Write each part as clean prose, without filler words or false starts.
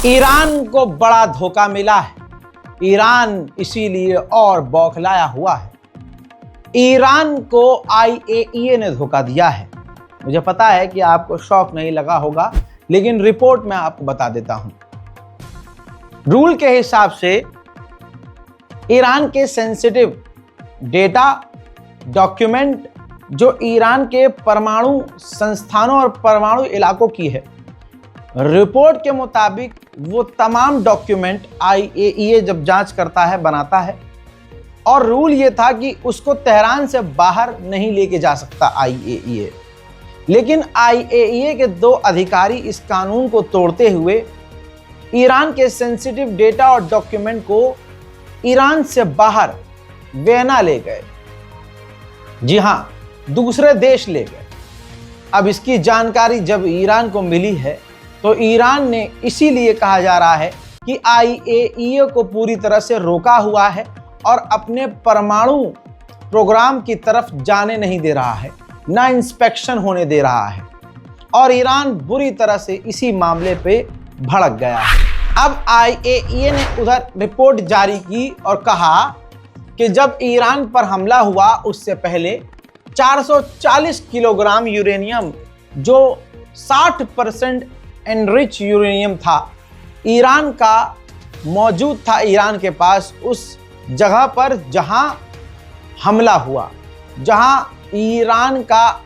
Iran को बड़ा धोखा मिला है। ईरान इसीलिए और बौखलाया हुआ है। ईरान को IAEA ने धोखा दिया है। मुझे पता है कि आपको शौक नहीं लगा होगा, लेकिन रिपोर्ट मैं आपको बता देता हूं। रूल के हिसाब से ईरान के सेंसिटिव डेटा, डॉक्यूमेंट जो ईरान के परमाणु संस्थानों और परमाणु इलाकों की है, रिपोर्ट के मुताबिक वो तमाम डॉक्यूमेंट IAEA जब जांच करता है, बनाता है, और रूल ये था कि उसको तेहरान से बाहर नहीं लेके जा सकता IAEA। लेकिन IAEA के 2 अधिकारी इस कानून को तोड़ते हुए ईरान के सेंसिटिव डेटा और डॉक्यूमेंट को ईरान से बाहर वियना ले गए। जी हां, दूसरे देश ले गए। अब इसकी जानकारी जब ईरान को मिली है तो ईरान ने इसीलिए कहा जा रहा है कि IAEA को पूरी तरह से रोका हुआ है और अपने परमाणु प्रोग्राम की तरफ जाने नहीं दे रहा है, ना इंस्पेक्शन होने दे रहा है, और ईरान बुरी तरह से इसी मामले पे भड़क गया है। अब IAEA ने उधर रिपोर्ट जारी की और कहा कि जब ईरान पर हमला हुआ उससे पहले 440 किलोग्राम यूरेनियम, जो 60% एनरिच यूरेनियम था, ईरान का मौजूद था ईरान के पास उस जगह पर जहां हमला हुआ, जहां ईरान का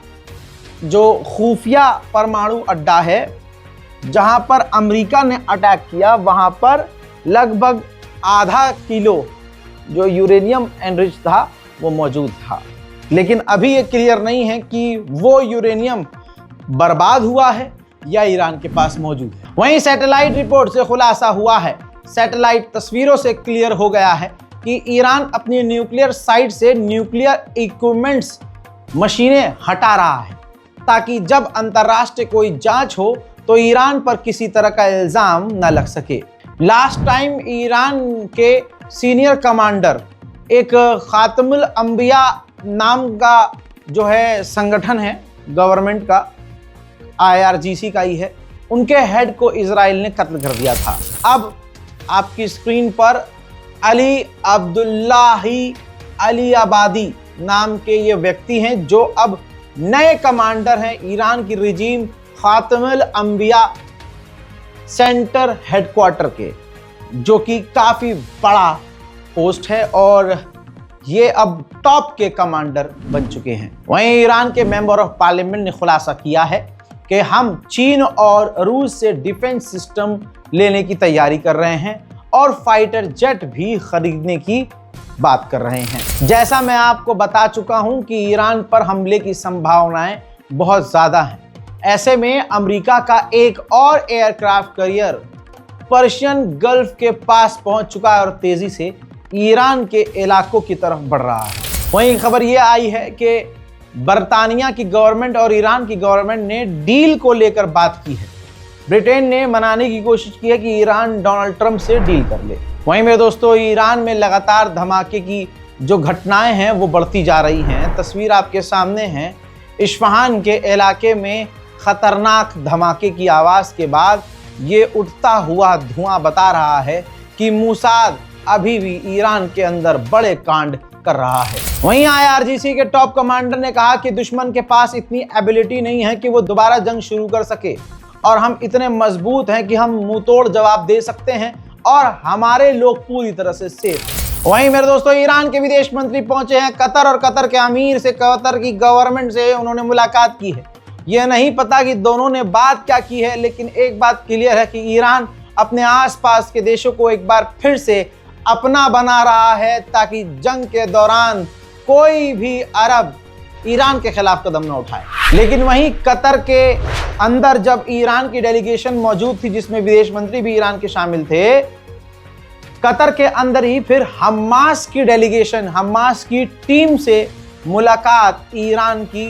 जो खुफिया परमाणु अड्डा है, जहां पर अमेरिका ने अटैक किया, वहां पर लगभग आधा किलो जो यूरेनियम एनरिच था वो मौजूद था। लेकिन अभी ये क्लियर नहीं है कि वो यूरेनियम बर्बाद हुआ है या ईरान के पास मौजूद है। वहीं सैटेलाइट रिपोर्ट से खुलासा हुआ है, सैटेलाइट तस्वीरों से क्लियर हो गया है कि ईरान अपनी न्यूक्लियर साइट से न्यूक्लियर इक्विपमेंट्स, मशीनें हटा रहा है, ताकि जब अंतर्राष्ट्रीय कोई जांच हो तो ईरान पर किसी तरह का इल्जाम न लग सके। लास्ट टाइम ईरान के सीनियर कमांडर, एक खातमुल अंबिया नाम का जो है संगठन है गवर्नमेंट का, IRGC का ही है, उनके हेड को इजराइल ने कत्ल कर दिया था। अब आपकी स्क्रीन पर अली अब्दुल्लाही अली आबादी नाम के ये व्यक्ति हैं जो अब नए कमांडर हैं ईरान की रिजीम खातमुल अंबिया सेंटर हेडक्वार्टर के, जो कि काफी बड़ा पोस्ट है और ये अब टॉप के कमांडर बन चुके हैं। वहीं ईरान के मेंबर ऑफ पार्लियामेंट ने खुलासा किया है कि हम चीन और रूस से डिफेंस सिस्टम लेने की तैयारी कर रहे हैं और फाइटर जेट भी खरीदने की बात कर रहे हैं। जैसा मैं आपको बता चुका हूं कि ईरान पर हमले की संभावनाएं बहुत ज़्यादा हैं। ऐसे में अमेरिका का एक और एयरक्राफ्ट कैरियर पर्शियन गल्फ के पास पहुंच चुका है और तेज़ी से ईरान के इलाकों की तरफ बढ़ रहा है। वहीं खबर ये आई है कि बरतानिया की गवर्नमेंट और ईरान की गवर्नमेंट ने डील को लेकर बात की है। ब्रिटेन ने मनाने की कोशिश की है कि ईरान डोनाल्ड ट्रंप से डील कर ले। वहीं मेरे दोस्तों, ईरान में लगातार धमाके की जो घटनाएं हैं वो बढ़ती जा रही हैं। तस्वीर आपके सामने है। इस्फहान के इलाके में खतरनाक धमाके की आवाज़ के बाद ये उठता हुआ धुआं बता रहा है कि मूसाद अभी भी ईरान के अंदर बड़े कांड कर रहा है। वहीं IRGC के टॉप कमांडर ने कहा कि दुश्मन के पास इतनी एबिलिटी नहीं है कि वो दोबारा जंग शुरू कर सके, और हम इतने मजबूत हैं कि हम मुंहतोड़ जवाब दे सकते हैं और हमारे लोग पूरी तरह से सेफ। वहीं मेरे दोस्तों, ईरान के विदेश मंत्री पहुंचे हैं कतर, और कतर के अमीर से, कतर की गवर्नमेंट से उन्होंने मुलाकात की है। यह नहीं पता कि दोनों ने बात क्या की है, लेकिन एक बात क्लियर है कि ईरान अपने आसपास के देशों को एक बार फिर से अपना बना रहा है, ताकि जंग के दौरान कोई भी अरब ईरान के खिलाफ कदम न उठाए। लेकिन वहीं कतर के अंदर जब ईरान की डेलीगेशन मौजूद थी, जिसमें विदेश मंत्री भी ईरान के शामिल थे, कतर के अंदर ही फिर हमास की डेलीगेशन, हमास की टीम से मुलाकात ईरान की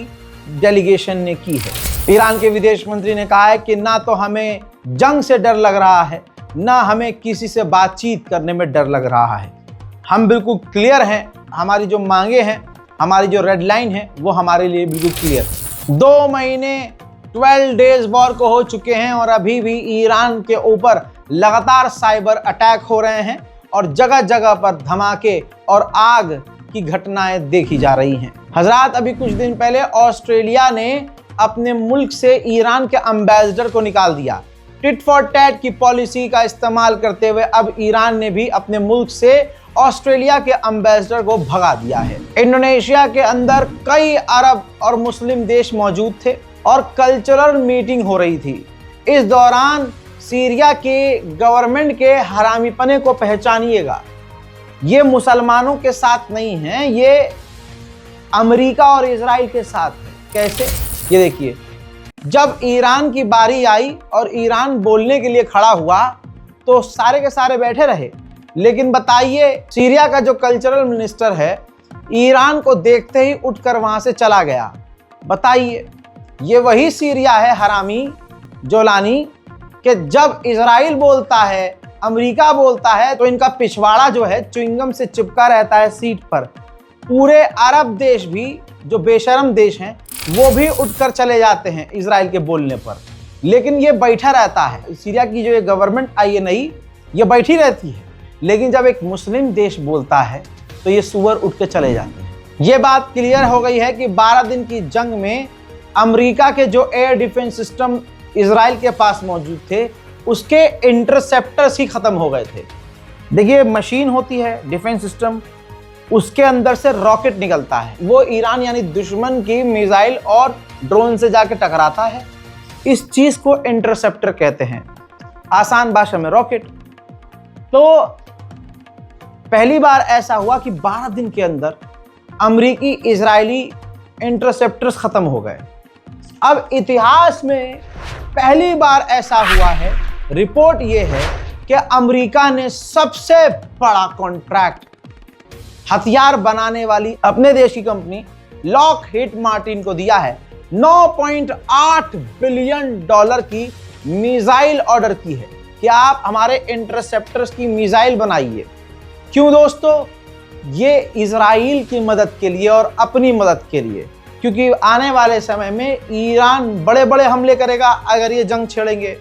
डेलीगेशन ने की है। ईरान के विदेश मंत्री ने कहा है कि ना तो हमें जंग से डर लग रहा है, ना हमें किसी से बातचीत करने में डर लग रहा है। हम बिल्कुल क्लियर हैं, हमारी जो मांगे हैं, हमारी जो रेड लाइन है, वो हमारे लिए बिल्कुल क्लियर। 2 महीने 12 डेज वॉर को हो चुके हैं और अभी भी ईरान के ऊपर लगातार साइबर अटैक हो रहे हैं और जगह जगह पर धमाके और आग की घटनाएं देखी जा रही हैं। हजरात, अभी कुछ दिन पहले ऑस्ट्रेलिया ने अपने मुल्क से ईरान के एम्बेसडर को निकाल दिया। टिट फॉर टैट की पॉलिसी का इस्तेमाल करते हुए अब ईरान ने भी अपने मुल्क से ऑस्ट्रेलिया के एम्बेसडर को भगा दिया है। इंडोनेशिया के अंदर कई अरब और मुस्लिम देश मौजूद थे और कल्चरल मीटिंग हो रही थी। इस दौरान सीरिया के गवर्नमेंट के हरामीपने को पहचानिएगा। ये मुसलमानों के साथ नहीं है, ये अमेरिका और इजराइल के साथ है। कैसे? ये देखिए, जब ईरान की बारी आई और ईरान बोलने के लिए खड़ा हुआ तो सारे के सारे बैठे रहे। लेकिन बताइए, सीरिया का जो कल्चरल मिनिस्टर है ईरान को देखते ही उठकर वहां से चला गया। बताइए, ये वही सीरिया है हरामी जोलानी कि जब इजराइल बोलता है, अमेरिका बोलता है तो इनका पिछवाड़ा जो है च्युइंगम से चिपका रहता है सीट पर। पूरे अरब देश भी, जो बेशरम देश हैं, वो भी उठकर चले जाते हैं इजराइल के बोलने पर, लेकिन ये बैठा रहता है। सीरिया की जो ये गवर्नमेंट आई है नई, ये बैठी रहती है, लेकिन जब एक मुस्लिम देश बोलता है तो ये सुअर उठ के चले जाते हैं। ये बात क्लियर हो गई है कि 12 दिन की जंग में अमेरिका के जो एयर डिफेंस सिस्टम इजराइल के पास मौजूद थे, उसके इंटरसेप्टर्स ही खत्म हो गए थे। देखिए, मशीन होती है डिफेंस सिस्टम, उसके अंदर से रॉकेट निकलता है, वो ईरान यानी दुश्मन की मिसाइल और ड्रोन से जाके टकराता है। इस चीज को इंटरसेप्टर कहते हैं, आसान भाषा में रॉकेट। तो पहली बार ऐसा हुआ कि 12 दिन के अंदर अमेरिकी इजरायली इंटरसेप्टर्स खत्म हो गए। अब इतिहास में पहली बार ऐसा हुआ है। रिपोर्ट यह है कि अमेरिका ने सबसे बड़ा कॉन्ट्रैक्ट हथियार बनाने वाली अपने देश की कंपनी लॉकहीड मार्टिन को दिया है। 9.8 बिलियन डॉलर की मिसाइल ऑर्डर की है कि आप हमारे इंटरसेप्टर्स की मिसाइल बनाइए। क्यों दोस्तों? ये इजराइल की मदद के लिए और अपनी मदद के लिए, क्योंकि आने वाले समय में ईरान बड़े बड़े हमले करेगा अगर ये जंग छेड़ेंगे।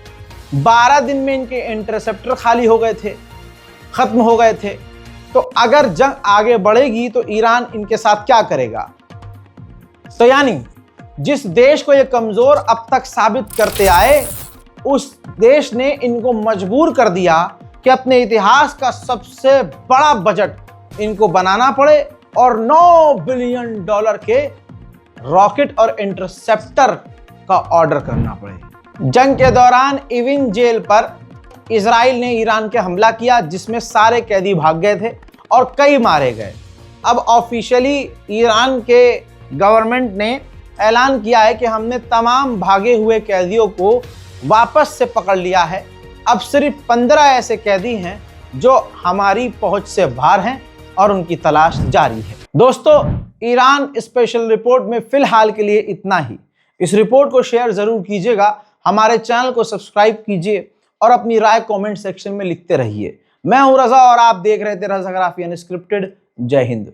12 दिन में इनके इंटरसेप्टर खाली हो गए थे, खत्म हो गए थे। तो अगर जंग आगे बढ़ेगी तो ईरान इनके साथ क्या करेगा? तो यानी जिस देश को ये कमजोर अब तक साबित करते आए, उस देश ने इनको मजबूर कर दिया कि अपने इतिहास का सबसे बड़ा बजट इनको बनाना पड़े और 9 बिलियन डॉलर के रॉकेट और इंटरसेप्टर का ऑर्डर करना पड़े। जंग के दौरान इविन जेल पर इजराइल ने ईरान के हमला किया, जिसमें सारे कैदी भाग गए थे और कई मारे गए। अब ऑफिशियली ईरान के गवर्नमेंट ने ऐलान किया है कि हमने तमाम भागे हुए कैदियों को वापस से पकड़ लिया है। अब सिर्फ 15 ऐसे कैदी हैं जो हमारी पहुंच से बाहर हैं और उनकी तलाश जारी है। दोस्तों, ईरान स्पेशल रिपोर्ट में फिलहाल के लिए इतना ही। इस रिपोर्ट को शेयर जरूर कीजिएगा, हमारे चैनल को सब्सक्राइब कीजिए और अपनी राय कमेंट सेक्शन में लिखते रहिए। मैं हूं रजा और आप देख रहे थे रजाग्राफी अनस्क्रिप्टेड। जय हिंद।